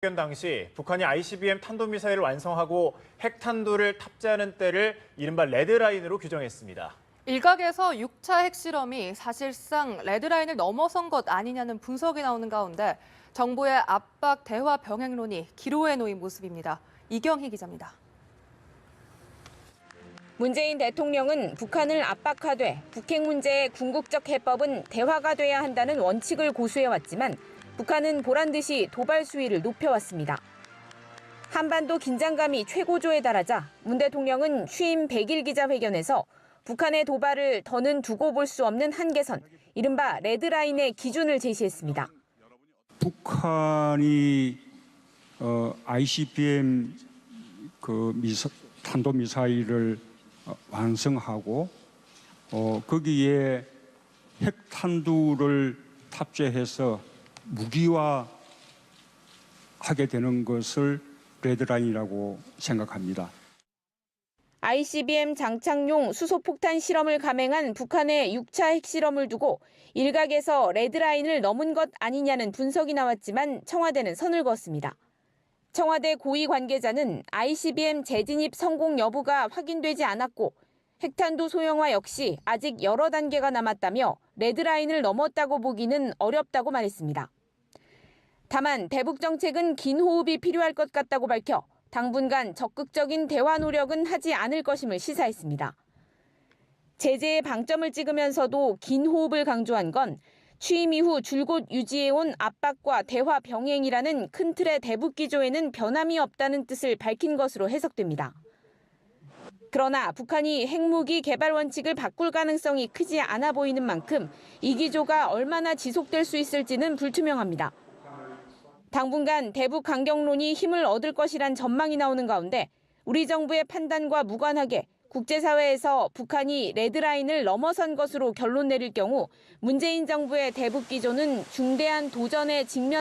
회견 당시 북한이 ICBM 탄도미사일을 완성하고 핵탄두를 탑재하는 때를 이른바 레드라인으로 규정했습니다. 일각에서 6차 핵실험이 사실상 레드라인을 넘어선 것 아니냐는 분석이 나오는 가운데 정부의 압박 대화 병행론이 기로에 놓인 모습입니다. 이경희 기자입니다. 문재인 대통령은 북한을 압박하되 북핵 문제의 궁극적 해법은 대화가 돼야 한다는 원칙을 고수해왔지만 북한은 보란듯이 도발 수위를 높여왔습니다. 한반도 긴장감이 최고조에 달하자 문 대통령은 취임 100일 기자회견에서 북한의 도발을 더는 두고 볼 수 없는 한계선, 이른바 레드라인의 기준을 제시했습니다. 북한이 ICBM 탄도미사일을 완성하고 거기에 핵탄두를 탑재해서 무기화하게 되는 것을 레드라인이라고 생각합니다. ICBM 장착용 수소폭탄 실험을 감행한 북한의 6차 핵실험을 두고 일각에서 레드라인을 넘은 것 아니냐는 분석이 나왔지만 청와대는 선을 그었습니다. 청와대 고위 관계자는 ICBM 재진입 성공 여부가 확인되지 않았고 핵탄두 소형화 역시 아직 여러 단계가 남았다며 레드라인을 넘었다고 보기는 어렵다고 말했습니다. 다만 대북 정책은 긴 호흡이 필요할 것 같다고 밝혀 당분간 적극적인 대화 노력은 하지 않을 것임을 시사했습니다. 제재에 방점을 찍으면서도 긴 호흡을 강조한 건 취임 이후 줄곧 유지해온 압박과 대화 병행이라는 큰 틀의 대북 기조에는 변함이 없다는 뜻을 밝힌 것으로 해석됩니다. 그러나 북한이 핵무기 개발 원칙을 바꿀 가능성이 크지 않아 보이는 만큼 이 기조가 얼마나 지속될 수 있을지는 불투명합니다. 당분간 대북 강경론이 힘을 얻을 것이란 전망이 나오는 가운데 우리 정부의 판단과 무관하게 국제사회에서 북한이 레드라인을 넘어선 것으로 결론 내릴 경우 문재인 정부의 대북 기조는 중대한 도전에 직면